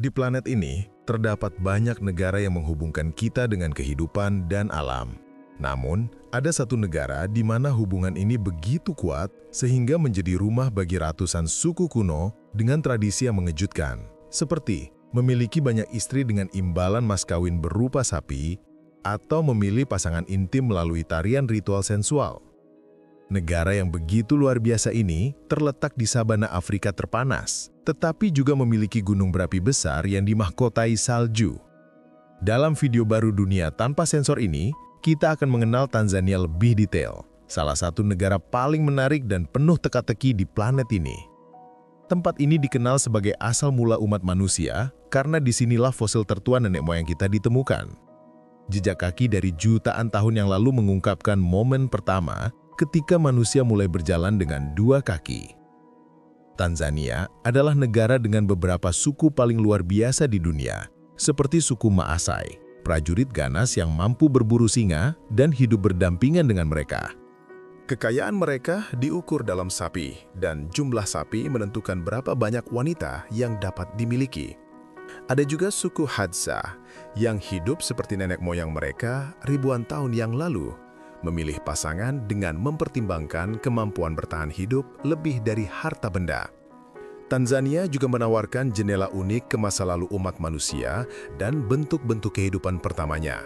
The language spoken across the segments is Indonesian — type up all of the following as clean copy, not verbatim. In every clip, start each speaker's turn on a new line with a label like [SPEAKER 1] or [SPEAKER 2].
[SPEAKER 1] Di planet ini, terdapat banyak negara yang menghubungkan kita dengan kehidupan dan alam. Namun, ada satu negara di mana hubungan ini begitu kuat sehingga menjadi rumah bagi ratusan suku kuno dengan tradisi yang mengejutkan, seperti memiliki banyak istri dengan imbalan mas kawin berupa sapi, atau memilih pasangan intim melalui tarian ritual sensual. Negara yang begitu luar biasa ini terletak di sabana Afrika terpanas, tetapi juga memiliki gunung berapi besar yang dimahkotai salju. Dalam video baru Dunia Tanpa Sensor ini, kita akan mengenal Tanzania lebih detail, salah satu negara paling menarik dan penuh teka-teki di planet ini. Tempat ini dikenal sebagai asal mula umat manusia karena disinilah fosil tertua nenek moyang kita ditemukan. Jejak kaki dari jutaan tahun yang lalu mengungkapkan momen pertama ketika manusia mulai berjalan dengan dua kaki. Tanzania adalah negara dengan beberapa suku paling luar biasa di dunia, seperti suku Maasai, prajurit ganas yang mampu berburu singa dan hidup berdampingan dengan mereka. Kekayaan mereka diukur dalam sapi, dan jumlah sapi menentukan berapa banyak wanita yang dapat dimiliki. Ada juga suku Hadza yang hidup seperti nenek moyang mereka ribuan tahun yang lalu, memilih pasangan dengan mempertimbangkan kemampuan bertahan hidup lebih dari harta benda. Tanzania juga menawarkan jendela unik ke masa lalu umat manusia dan bentuk-bentuk kehidupan pertamanya.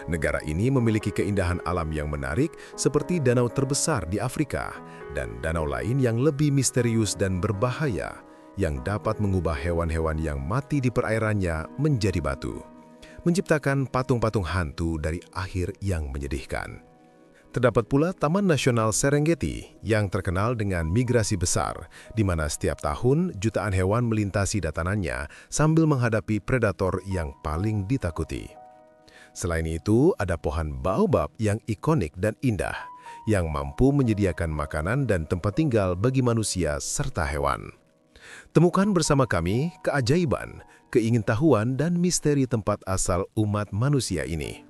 [SPEAKER 1] Negara ini memiliki keindahan alam yang menarik seperti danau terbesar di Afrika dan danau lain yang lebih misterius dan berbahaya yang dapat mengubah hewan-hewan yang mati di perairannya menjadi batu, menciptakan patung-patung hantu dari akhir yang menyedihkan. Terdapat pula Taman Nasional Serengeti yang terkenal dengan migrasi besar, di mana setiap tahun jutaan hewan melintasi datanannya sambil menghadapi predator yang paling ditakuti. Selain itu, ada pohon baobab yang ikonik dan indah, yang mampu menyediakan makanan dan tempat tinggal bagi manusia serta hewan. Temukan bersama kami keajaiban, keingintahuan, dan misteri tempat asal umat manusia ini.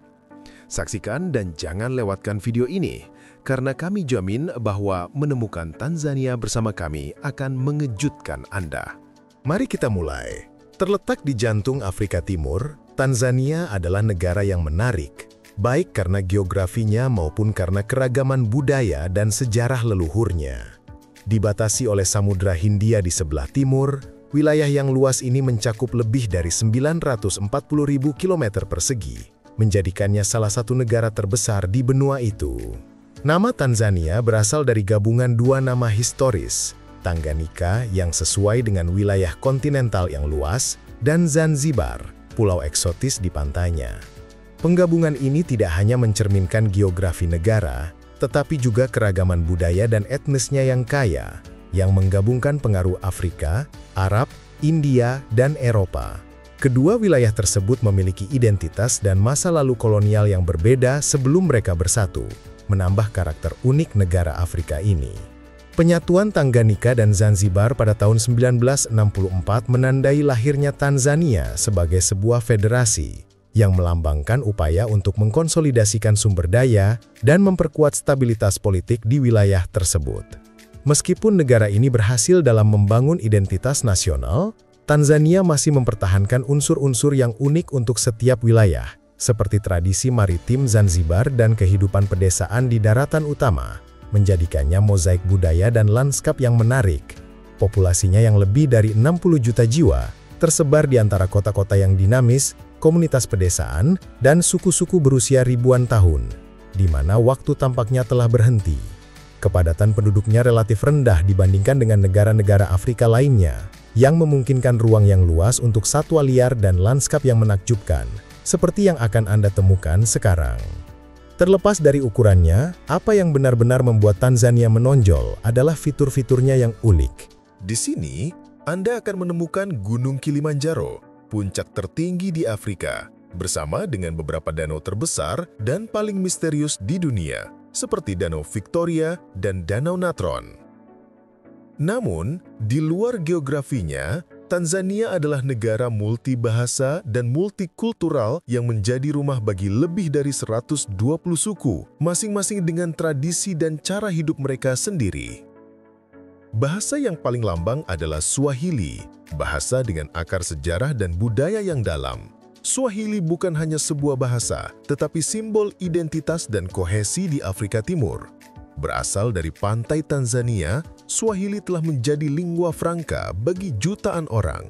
[SPEAKER 1] Saksikan dan jangan lewatkan video ini, karena kami jamin bahwa menemukan Tanzania bersama kami akan mengejutkan Anda. Mari kita mulai. Terletak di jantung Afrika Timur, Tanzania adalah negara yang menarik, baik karena geografinya maupun karena keragaman budaya dan sejarah leluhurnya. Dibatasi oleh Samudra Hindia di sebelah timur, wilayah yang luas ini mencakup lebih dari 940.000 km persegi. Menjadikannya salah satu negara terbesar di benua itu. Nama Tanzania berasal dari gabungan dua nama historis, Tanganyika yang sesuai dengan wilayah kontinental yang luas, dan Zanzibar, pulau eksotis di pantainya. Penggabungan ini tidak hanya mencerminkan geografi negara, tetapi juga keragaman budaya dan etnisnya yang kaya, yang menggabungkan pengaruh Afrika, Arab, India, dan Eropa. Kedua wilayah tersebut memiliki identitas dan masa lalu kolonial yang berbeda sebelum mereka bersatu, menambah karakter unik negara Afrika ini. Penyatuan Tanganyika dan Zanzibar pada tahun 1964 menandai lahirnya Tanzania sebagai sebuah federasi, yang melambangkan upaya untuk mengkonsolidasikan sumber daya dan memperkuat stabilitas politik di wilayah tersebut. Meskipun negara ini berhasil dalam membangun identitas nasional, Tanzania masih mempertahankan unsur-unsur yang unik untuk setiap wilayah, seperti tradisi maritim Zanzibar dan kehidupan pedesaan di daratan utama, menjadikannya mozaik budaya dan lanskap yang menarik. Populasinya yang lebih dari 60 juta jiwa, tersebar di antara kota-kota yang dinamis, komunitas pedesaan, dan suku-suku berusia ribuan tahun, di mana waktu tampaknya telah berhenti. Kepadatan penduduknya relatif rendah dibandingkan dengan negara-negara Afrika lainnya, yang memungkinkan ruang yang luas untuk satwa liar dan lanskap yang menakjubkan, seperti yang akan Anda temukan sekarang. Terlepas dari ukurannya, apa yang benar-benar membuat Tanzania menonjol adalah fitur-fiturnya yang unik. Di sini, Anda akan menemukan Gunung Kilimanjaro, puncak tertinggi di Afrika, bersama dengan beberapa danau terbesar dan paling misterius di dunia, seperti Danau Victoria dan Danau Natron. Namun, di luar geografinya, Tanzania adalah negara multibahasa dan multikultural yang menjadi rumah bagi lebih dari 120 suku, masing-masing dengan tradisi dan cara hidup mereka sendiri. Bahasa yang paling lambang adalah Swahili, bahasa dengan akar sejarah dan budaya yang dalam. Swahili bukan hanya sebuah bahasa, tetapi simbol identitas dan kohesi di Afrika Timur. Berasal dari pantai Tanzania, Swahili telah menjadi lingua franca bagi jutaan orang.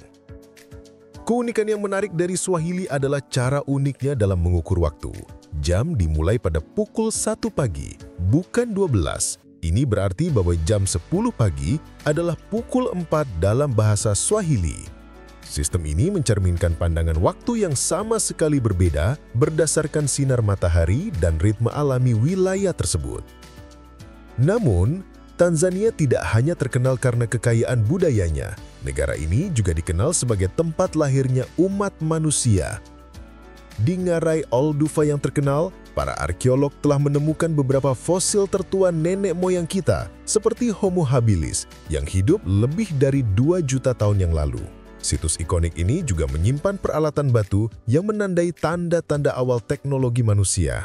[SPEAKER 1] Keunikan yang menarik dari Swahili adalah cara uniknya dalam mengukur waktu. Jam dimulai pada pukul 1 pagi, bukan 12. Ini berarti bahwa jam 10 pagi adalah pukul 4 dalam bahasa Swahili. Sistem ini mencerminkan pandangan waktu yang sama sekali berbeda berdasarkan sinar matahari dan ritme alami wilayah tersebut. Namun, Tanzania tidak hanya terkenal karena kekayaan budayanya. Negara ini juga dikenal sebagai tempat lahirnya umat manusia. Di Ngarai Olduva yang terkenal, para arkeolog telah menemukan beberapa fosil tertua nenek moyang kita, seperti Homo habilis, yang hidup lebih dari 2 juta tahun yang lalu. Situs ikonik ini juga menyimpan peralatan batu yang menandai tanda-tanda awal teknologi manusia.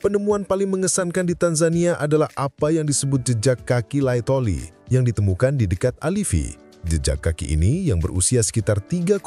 [SPEAKER 1] Penemuan paling mengesankan di Tanzania adalah apa yang disebut jejak kaki Laetoli yang ditemukan di dekat Alifi. Jejak kaki ini yang berusia sekitar 3,6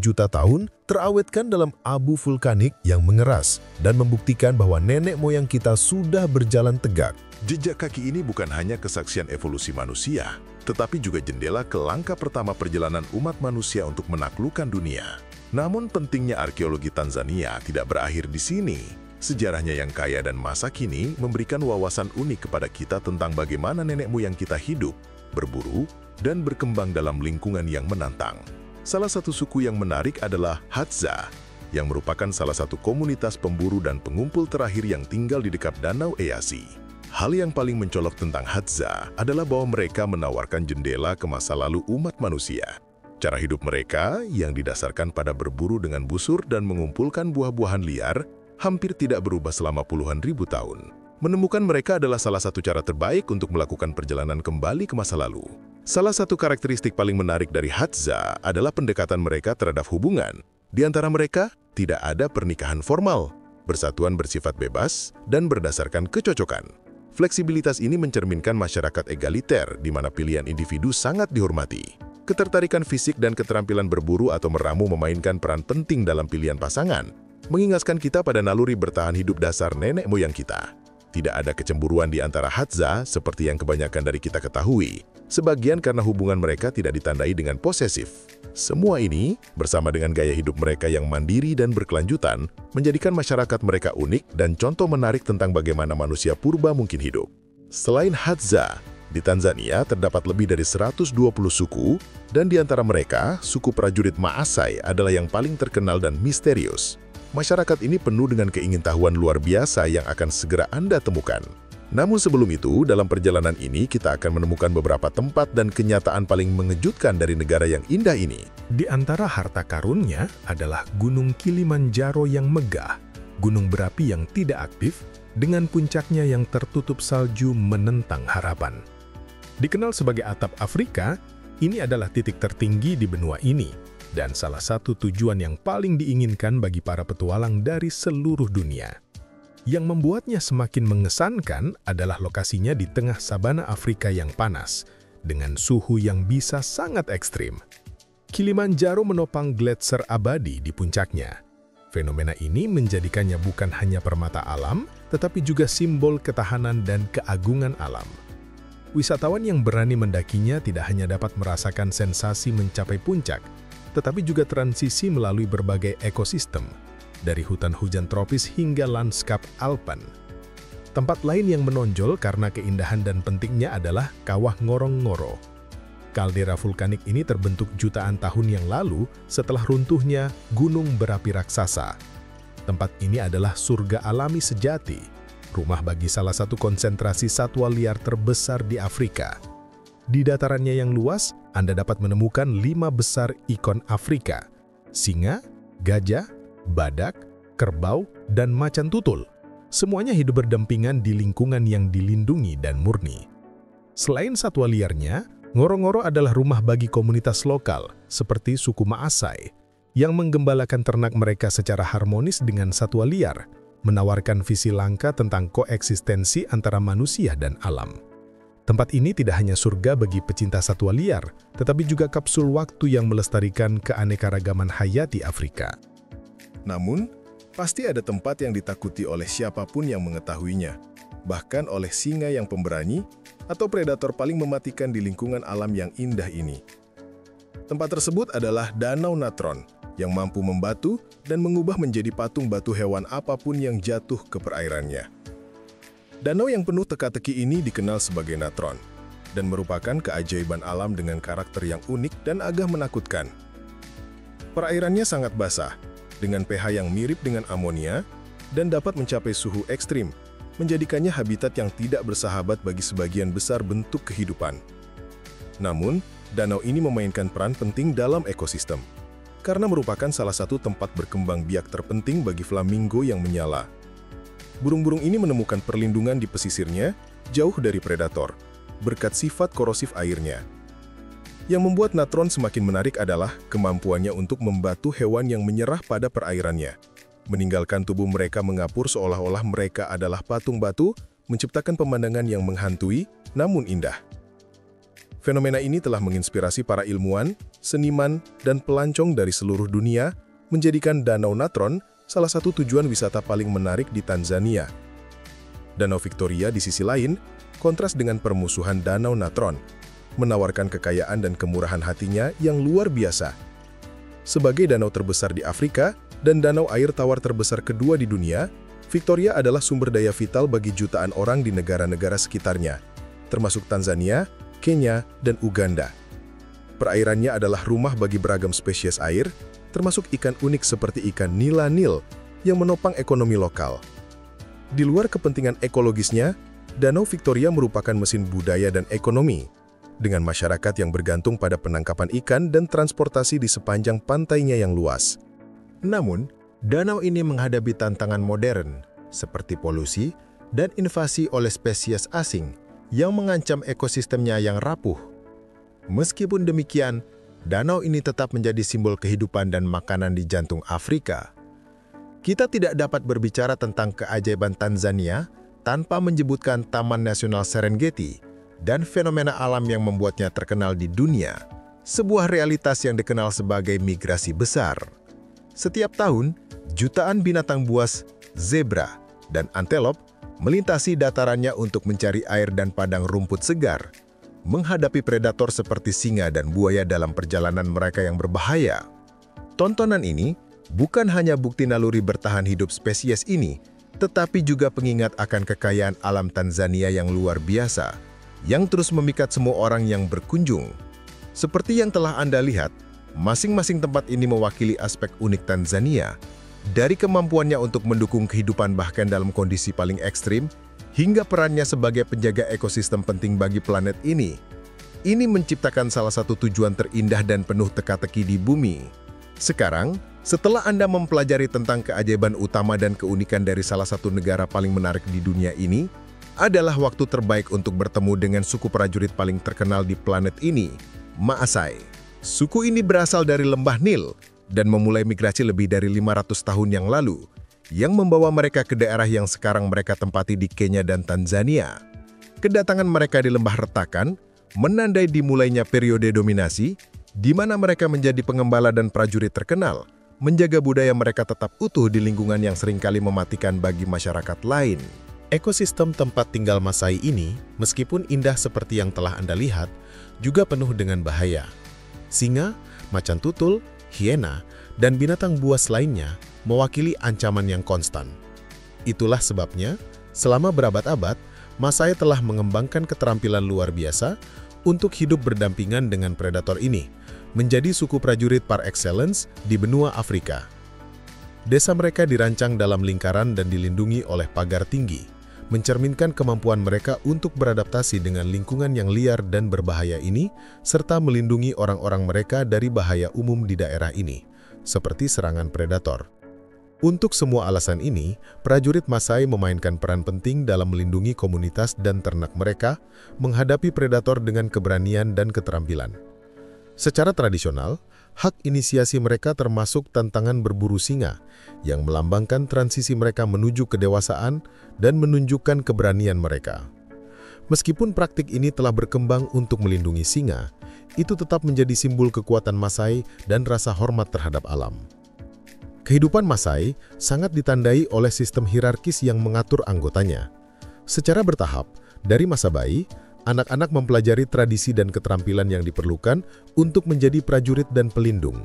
[SPEAKER 1] juta tahun terawetkan dalam abu vulkanik yang mengeras dan membuktikan bahwa nenek moyang kita sudah berjalan tegak.
[SPEAKER 2] Jejak kaki ini bukan hanya kesaksian evolusi manusia, tetapi juga jendela ke langkah pertama perjalanan umat manusia untuk menaklukkan dunia. Namun pentingnya arkeologi Tanzania tidak berakhir di sini. Sejarahnya yang kaya dan masa kini memberikan wawasan unik kepada kita tentang bagaimana nenek moyang kita hidup, berburu, dan berkembang dalam lingkungan yang menantang. Salah satu suku yang menarik adalah Hadza, yang merupakan salah satu komunitas pemburu dan pengumpul terakhir yang tinggal di dekat Danau Eyasi. Hal yang paling mencolok tentang Hadza adalah bahwa mereka menawarkan jendela ke masa lalu umat manusia. Cara hidup mereka yang didasarkan pada berburu dengan busur dan mengumpulkan buah-buahan liar hampir tidak berubah selama puluhan ribu tahun. Menemukan mereka adalah salah satu cara terbaik untuk melakukan perjalanan kembali ke masa lalu. Salah satu karakteristik paling menarik dari Hadza adalah pendekatan mereka terhadap hubungan. Di antara mereka, tidak ada pernikahan formal, bersatuan bersifat bebas, dan berdasarkan kecocokan. Fleksibilitas ini mencerminkan masyarakat egaliter di mana pilihan individu sangat dihormati. Ketertarikan fisik dan keterampilan berburu atau meramu memainkan peran penting dalam pilihan pasangan, mengingatkan kita pada naluri bertahan hidup dasar nenek moyang kita. Tidak ada kecemburuan di antara Hadza seperti yang kebanyakan dari kita ketahui, sebagian karena hubungan mereka tidak ditandai dengan posesif. Semua ini, bersama dengan gaya hidup mereka yang mandiri dan berkelanjutan, menjadikan masyarakat mereka unik dan contoh menarik tentang bagaimana manusia purba mungkin hidup. Selain Hadza, di Tanzania terdapat lebih dari 120 suku, dan di antara mereka, suku prajurit Maasai adalah yang paling terkenal dan misterius. Masyarakat ini penuh dengan keingintahuan luar biasa yang akan segera Anda temukan. Namun sebelum itu, dalam perjalanan ini kita akan menemukan beberapa tempat dan kenyataan paling mengejutkan dari negara yang indah ini.
[SPEAKER 3] Di antara harta karunnya adalah Gunung Kilimanjaro yang megah, gunung berapi yang tidak aktif, dengan puncaknya yang tertutup salju menentang harapan. Dikenal sebagai atap Afrika, ini adalah titik tertinggi di benua ini, dan salah satu tujuan yang paling diinginkan bagi para petualang dari seluruh dunia. Yang membuatnya semakin mengesankan adalah lokasinya di tengah sabana Afrika yang panas, dengan suhu yang bisa sangat ekstrim. Kilimanjaro menopang gletser abadi di puncaknya. Fenomena ini menjadikannya bukan hanya permata alam, tetapi juga simbol ketahanan dan keagungan alam. Wisatawan yang berani mendakinya tidak hanya dapat merasakan sensasi mencapai puncak, tetapi juga transisi melalui berbagai ekosistem, dari hutan hujan tropis hingga lanskap Alpen. Tempat lain yang menonjol karena keindahan dan pentingnya adalah Kawah Ngorongoro. Kaldera vulkanik ini terbentuk jutaan tahun yang lalu setelah runtuhnya gunung berapi raksasa. Tempat ini adalah surga alami sejati, rumah bagi salah satu konsentrasi satwa liar terbesar di Afrika. Di datarannya yang luas, Anda dapat menemukan 5 besar ikon Afrika: singa, gajah, badak, kerbau, dan macan tutul. Semuanya hidup berdampingan di lingkungan yang dilindungi dan murni. Selain satwa liarnya, Ngorongoro adalah rumah bagi komunitas lokal, seperti suku Maasai, yang menggembalakan ternak mereka secara harmonis dengan satwa liar, menawarkan visi langka tentang koeksistensi antara manusia dan alam. Tempat ini tidak hanya surga bagi pecinta satwa liar, tetapi juga kapsul waktu yang melestarikan keanekaragaman hayati Afrika.
[SPEAKER 1] Namun, pasti ada tempat yang ditakuti oleh siapapun yang mengetahuinya, bahkan oleh singa yang pemberani atau predator paling mematikan di lingkungan alam yang indah ini. Tempat tersebut adalah Danau Natron, yang mampu membatu dan mengubah menjadi patung batu hewan apapun yang jatuh ke perairannya. Danau yang penuh teka-teki ini dikenal sebagai natron, dan merupakan keajaiban alam dengan karakter yang unik dan agak menakutkan. Perairannya sangat basah, dengan pH yang mirip dengan amonia, dan dapat mencapai suhu ekstrim, menjadikannya habitat yang tidak bersahabat bagi sebagian besar bentuk kehidupan. Namun, danau ini memainkan peran penting dalam ekosistem, karena merupakan salah satu tempat berkembang biak terpenting bagi flamingo yang menyala. Burung-burung ini menemukan perlindungan di pesisirnya, jauh dari predator, berkat sifat korosif airnya. Yang membuat natron semakin menarik adalah kemampuannya untuk membatu hewan yang menyerah pada perairannya, meninggalkan tubuh mereka mengapur seolah-olah mereka adalah patung batu, menciptakan pemandangan yang menghantui, namun indah. Fenomena ini telah menginspirasi para ilmuwan, seniman, dan pelancong dari seluruh dunia, menjadikan Danau Natron salah satu tujuan wisata paling menarik di Tanzania. Danau Victoria di sisi lain, kontras dengan permusuhan Danau Natron, menawarkan kekayaan dan kemurahan hatinya yang luar biasa. Sebagai danau terbesar di Afrika dan danau air tawar terbesar kedua di dunia, Victoria adalah sumber daya vital bagi jutaan orang di negara-negara sekitarnya, termasuk Tanzania, Kenya, dan Uganda. Perairannya adalah rumah bagi beragam spesies air, termasuk ikan unik seperti ikan nila nil yang menopang ekonomi lokal. Di luar kepentingan ekologisnya, Danau Victoria merupakan mesin budaya dan ekonomi, dengan masyarakat yang bergantung pada penangkapan ikan dan transportasi di sepanjang pantainya yang luas. Namun, danau ini menghadapi tantangan modern, seperti polusi dan invasi oleh spesies asing yang mengancam ekosistemnya yang rapuh. Meskipun demikian, danau ini tetap menjadi simbol kehidupan dan makanan di jantung Afrika. Kita tidak dapat berbicara tentang keajaiban Tanzania tanpa menyebutkan Taman Nasional Serengeti dan fenomena alam yang membuatnya terkenal di dunia, sebuah realitas yang dikenal sebagai migrasi besar. Setiap tahun, jutaan binatang buas, zebra, dan antelop melintasi datarannya untuk mencari air dan padang rumput segar, menghadapi predator seperti singa dan buaya dalam perjalanan mereka yang berbahaya. Tontonan ini bukan hanya bukti naluri bertahan hidup spesies ini, tetapi juga pengingat akan kekayaan alam Tanzania yang luar biasa, yang terus memikat semua orang yang berkunjung. Seperti yang telah Anda lihat, masing-masing tempat ini mewakili aspek unik Tanzania, dari kemampuannya untuk mendukung kehidupan bahkan dalam kondisi paling ekstrim, hingga perannya sebagai penjaga ekosistem penting bagi planet ini. Ini menciptakan salah satu tujuan terindah dan penuh teka-teki di bumi. Sekarang, setelah Anda mempelajari tentang keajaiban utama dan keunikan dari salah satu negara paling menarik di dunia ini, adalah waktu terbaik untuk bertemu dengan suku prajurit paling terkenal di planet ini, Maasai. Suku ini berasal dari lembah Nil dan memulai migrasi lebih dari 500 tahun yang lalu, yang membawa mereka ke daerah yang sekarang mereka tempati di Kenya dan Tanzania. Kedatangan mereka di lembah retakan menandai dimulainya periode dominasi, di mana mereka menjadi pengembala dan prajurit terkenal, menjaga budaya mereka tetap utuh di lingkungan yang seringkali mematikan bagi masyarakat lain. Ekosistem tempat tinggal Maasai ini, meskipun indah seperti yang telah Anda lihat, juga penuh dengan bahaya. Singa, macan tutul, hiena, dan binatang buas lainnya mewakili ancaman yang konstan. Itulah sebabnya, selama berabad-abad, Maasai telah mengembangkan keterampilan luar biasa untuk hidup berdampingan dengan predator ini, menjadi suku prajurit par excellence di benua Afrika. Desa mereka dirancang dalam lingkaran dan dilindungi oleh pagar tinggi, mencerminkan kemampuan mereka untuk beradaptasi dengan lingkungan yang liar dan berbahaya ini, serta melindungi orang-orang mereka dari bahaya umum di daerah ini, seperti serangan predator. Untuk semua alasan ini, prajurit Maasai memainkan peran penting dalam melindungi komunitas dan ternak mereka, menghadapi predator dengan keberanian dan keterampilan. Secara tradisional, hak inisiasi mereka termasuk tantangan berburu singa, yang melambangkan transisi mereka menuju kedewasaan dan menunjukkan keberanian mereka. Meskipun praktik ini telah berkembang untuk melindungi singa, itu tetap menjadi simbol kekuatan Maasai dan rasa hormat terhadap alam. Kehidupan Maasai sangat ditandai oleh sistem hierarkis yang mengatur anggotanya. Secara bertahap, dari masa bayi, anak-anak mempelajari tradisi dan keterampilan yang diperlukan untuk menjadi prajurit dan pelindung.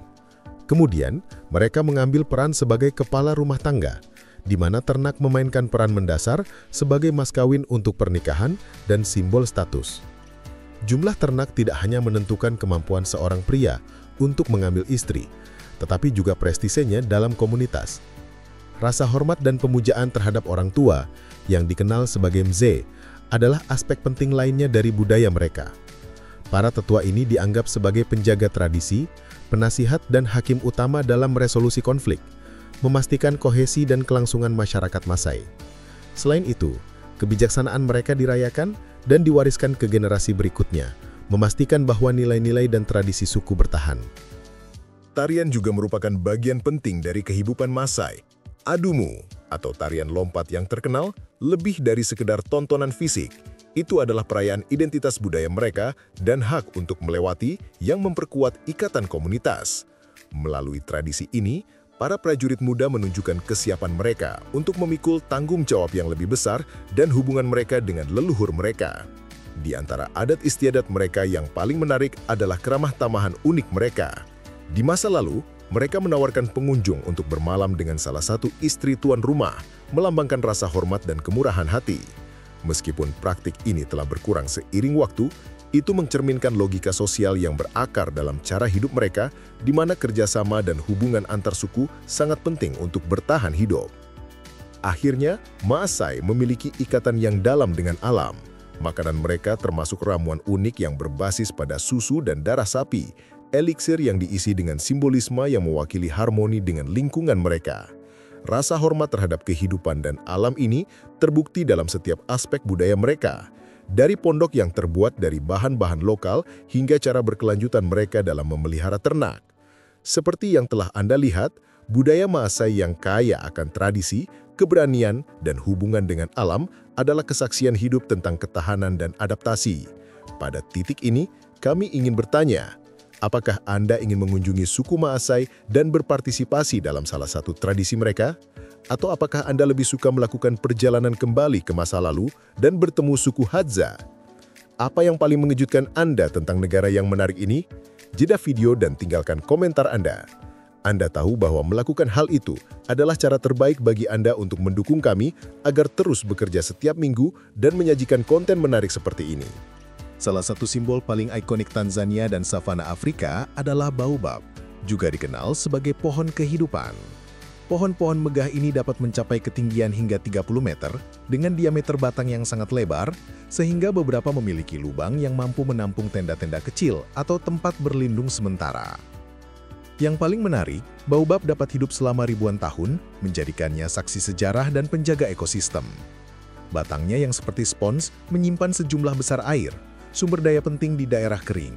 [SPEAKER 1] Kemudian, mereka mengambil peran sebagai kepala rumah tangga, di mana ternak memainkan peran mendasar sebagai mas kawin untuk pernikahan dan simbol status. Jumlah ternak tidak hanya menentukan kemampuan seorang pria untuk mengambil istri, tetapi juga prestisenya dalam komunitas. Rasa hormat dan pemujaan terhadap orang tua, yang dikenal sebagai mze, adalah aspek penting lainnya dari budaya mereka. Para tetua ini dianggap sebagai penjaga tradisi, penasihat dan hakim utama dalam resolusi konflik, memastikan kohesi dan kelangsungan masyarakat Maasai. Selain itu, kebijaksanaan mereka dirayakan dan diwariskan ke generasi berikutnya, memastikan bahwa nilai-nilai dan tradisi suku bertahan.
[SPEAKER 2] Tarian juga merupakan bagian penting dari kehidupan Maasai. Adumu, atau tarian lompat yang terkenal, lebih dari sekedar tontonan fisik. Itu adalah perayaan identitas budaya mereka dan hak untuk melewati yang memperkuat ikatan komunitas. Melalui tradisi ini, para prajurit muda menunjukkan kesiapan mereka untuk memikul tanggung jawab yang lebih besar dan hubungan mereka dengan leluhur mereka. Di antara adat istiadat mereka yang paling menarik adalah keramah tamahan unik mereka. Di masa lalu, mereka menawarkan pengunjung untuk bermalam dengan salah satu istri tuan rumah, melambangkan rasa hormat dan kemurahan hati. Meskipun praktik ini telah berkurang seiring waktu, itu mencerminkan logika sosial yang berakar dalam cara hidup mereka, di mana kerjasama dan hubungan antar suku sangat penting untuk bertahan hidup. Akhirnya, Maasai memiliki ikatan yang dalam dengan alam. Makanan mereka termasuk ramuan unik yang berbasis pada susu dan darah sapi, eliksir yang diisi dengan simbolisme yang mewakili harmoni dengan lingkungan mereka. Rasa hormat terhadap kehidupan dan alam ini terbukti dalam setiap aspek budaya mereka, dari pondok yang terbuat dari bahan-bahan lokal hingga cara berkelanjutan mereka dalam memelihara ternak. Seperti yang telah Anda lihat, budaya Maasai yang kaya akan tradisi, keberanian, dan hubungan dengan alam adalah kesaksian hidup tentang ketahanan dan adaptasi. Pada titik ini, kami ingin bertanya, apakah Anda ingin mengunjungi suku Maasai dan berpartisipasi dalam salah satu tradisi mereka? Atau apakah Anda lebih suka melakukan perjalanan kembali ke masa lalu dan bertemu suku Hadza? Apa yang paling mengejutkan Anda tentang negara yang menarik ini? Jeda video dan tinggalkan komentar Anda. Anda tahu bahwa melakukan hal itu adalah cara terbaik bagi Anda untuk mendukung kami agar terus bekerja setiap minggu dan menyajikan konten menarik seperti ini. Salah satu simbol paling ikonik Tanzania dan savana Afrika adalah baobab, juga dikenal sebagai pohon kehidupan. Pohon-pohon megah ini dapat mencapai ketinggian hingga 30 meter dengan diameter batang yang sangat lebar, sehingga beberapa memiliki lubang yang mampu menampung tenda-tenda kecil atau tempat berlindung sementara. Yang paling menarik, baobab dapat hidup selama ribuan tahun, menjadikannya saksi sejarah dan penjaga ekosistem. Batangnya yang seperti spons menyimpan sejumlah besar air, sumber daya penting di daerah kering.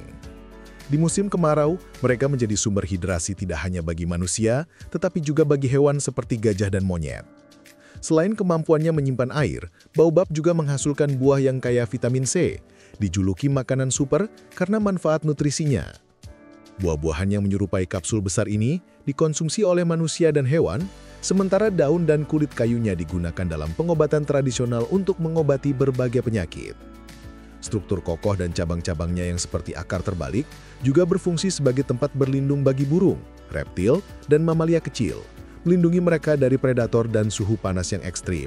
[SPEAKER 2] Di musim kemarau, mereka menjadi sumber hidrasi tidak hanya bagi manusia, tetapi juga bagi hewan seperti gajah dan monyet. Selain kemampuannya menyimpan air, baobab juga menghasilkan buah yang kaya vitamin C, dijuluki makanan super karena manfaat nutrisinya. Buah-buahan yang menyerupai kapsul besar ini dikonsumsi oleh manusia dan hewan, sementara daun dan kulit kayunya digunakan dalam pengobatan tradisional untuk mengobati berbagai penyakit. Struktur kokoh dan cabang-cabangnya yang seperti akar terbalik juga berfungsi sebagai tempat berlindung bagi burung, reptil, dan mamalia kecil, melindungi mereka dari predator dan suhu panas yang ekstrim.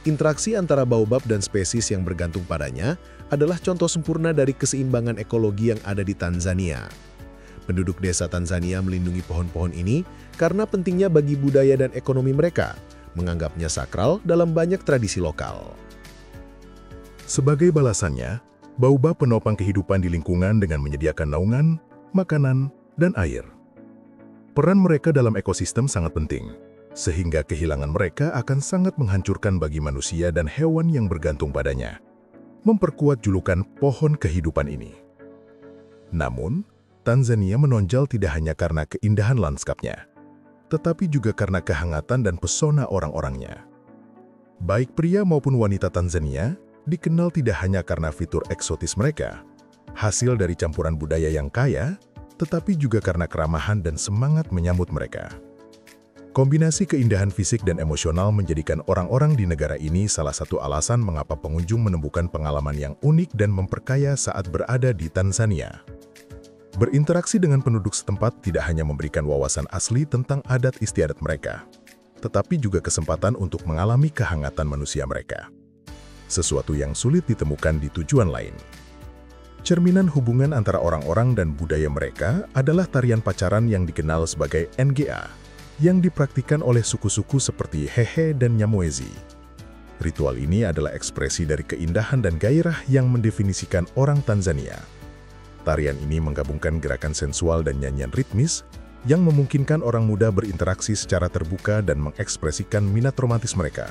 [SPEAKER 2] Interaksi antara baobab dan spesies yang bergantung padanya adalah contoh sempurna dari keseimbangan ekologi yang ada di Tanzania. Penduduk desa Tanzania melindungi pohon-pohon ini karena pentingnya bagi budaya dan ekonomi mereka, menganggapnya sakral dalam banyak tradisi lokal. Sebagai balasannya, baobab penopang kehidupan di lingkungan dengan menyediakan naungan, makanan, dan air. Peran mereka dalam ekosistem sangat penting, sehingga kehilangan mereka akan sangat menghancurkan bagi manusia dan hewan yang bergantung padanya, memperkuat julukan pohon kehidupan ini. Namun, Tanzania menonjol tidak hanya karena keindahan lanskapnya, tetapi juga karena kehangatan dan pesona orang-orangnya. Baik pria maupun wanita Tanzania
[SPEAKER 1] dikenal tidak hanya karena fitur eksotis mereka, hasil dari campuran budaya yang kaya, tetapi juga karena keramahan dan semangat menyambut mereka. Kombinasi keindahan fisik dan emosional menjadikan orang-orang di negara ini salah satu alasan mengapa pengunjung menemukan pengalaman yang unik dan memperkaya saat berada di Tanzania. Berinteraksi dengan penduduk setempat tidak hanya memberikan wawasan asli tentang adat istiadat mereka, tetapi juga kesempatan untuk mengalami kehangatan manusia mereka. Sesuatu yang sulit ditemukan di tujuan lain. Cerminan hubungan antara orang-orang dan budaya mereka adalah tarian pacaran yang dikenal sebagai NGA, yang dipraktikkan oleh suku-suku seperti Hehe dan Nyamwezi. Ritual ini adalah ekspresi dari keindahan dan gairah yang mendefinisikan orang Tanzania. Tarian ini menggabungkan gerakan sensual dan nyanyian ritmis yang memungkinkan orang muda berinteraksi secara terbuka dan mengekspresikan minat romantis mereka.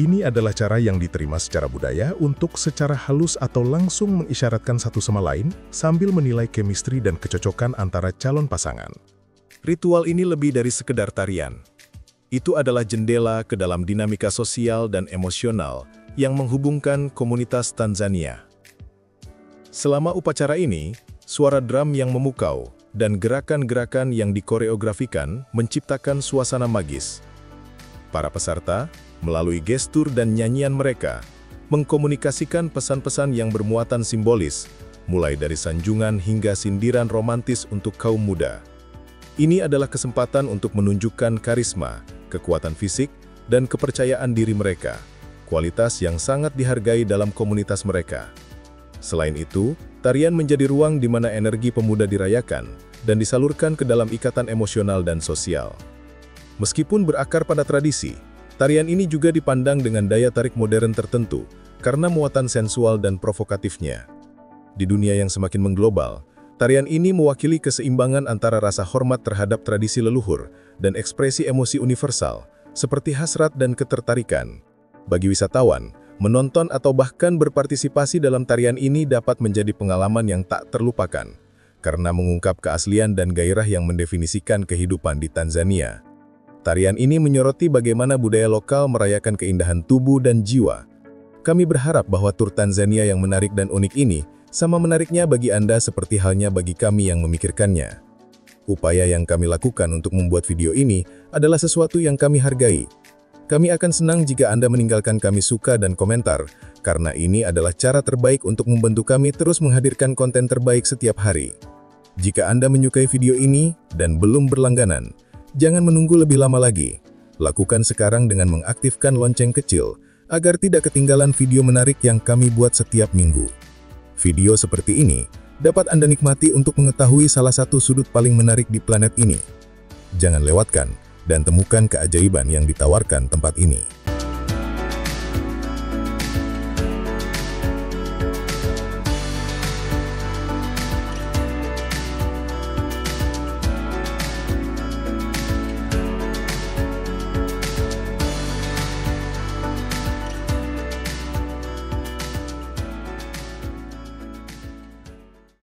[SPEAKER 1] Ini adalah cara yang diterima secara budaya untuk secara halus atau langsung mengisyaratkan satu sama lain sambil menilai kemistri dan kecocokan antara calon pasangan. Ritual ini lebih dari sekedar tarian. Itu adalah jendela ke dalam dinamika sosial dan emosional yang menghubungkan komunitas Tanzania. Selama upacara ini, suara drum yang memukau dan gerakan-gerakan yang dikoreografikan menciptakan suasana magis. Para peserta, melalui gestur dan nyanyian mereka, mengkomunikasikan pesan-pesan yang bermuatan simbolis, mulai dari sanjungan hingga sindiran romantis untuk kaum muda. Ini adalah kesempatan untuk menunjukkan karisma, kekuatan fisik, dan kepercayaan diri mereka, kualitas yang sangat dihargai dalam komunitas mereka. Selain itu, tarian menjadi ruang di mana energi pemuda dirayakan dan disalurkan ke dalam ikatan emosional dan sosial. Meskipun berakar pada tradisi, tarian ini juga dipandang dengan daya tarik modern tertentu karena muatan sensual dan provokatifnya. Di dunia yang semakin mengglobal, tarian ini mewakili keseimbangan antara rasa hormat terhadap tradisi leluhur dan ekspresi emosi universal, seperti hasrat dan ketertarikan. Bagi wisatawan, menonton atau bahkan berpartisipasi dalam tarian ini dapat menjadi pengalaman yang tak terlupakan, karena mengungkap keaslian dan gairah yang mendefinisikan kehidupan di Tanzania. Tarian ini menyoroti bagaimana budaya lokal merayakan keindahan tubuh dan jiwa. Kami berharap bahwa tur Tanzania yang menarik dan unik ini sama menariknya bagi Anda seperti halnya bagi kami yang memikirkannya. Upaya yang kami lakukan untuk membuat video ini adalah sesuatu yang kami hargai. Kami akan senang jika Anda meninggalkan kami suka dan komentar, karena ini adalah cara terbaik untuk membantu kami terus menghadirkan konten terbaik setiap hari. Jika Anda menyukai video ini dan belum berlangganan, jangan menunggu lebih lama lagi. Lakukan sekarang dengan mengaktifkan lonceng kecil, agar tidak ketinggalan video menarik yang kami buat setiap minggu. Video seperti ini dapat Anda nikmati untuk mengetahui salah satu sudut paling menarik di planet ini. Jangan lewatkan dan temukan keajaiban yang ditawarkan tempat ini.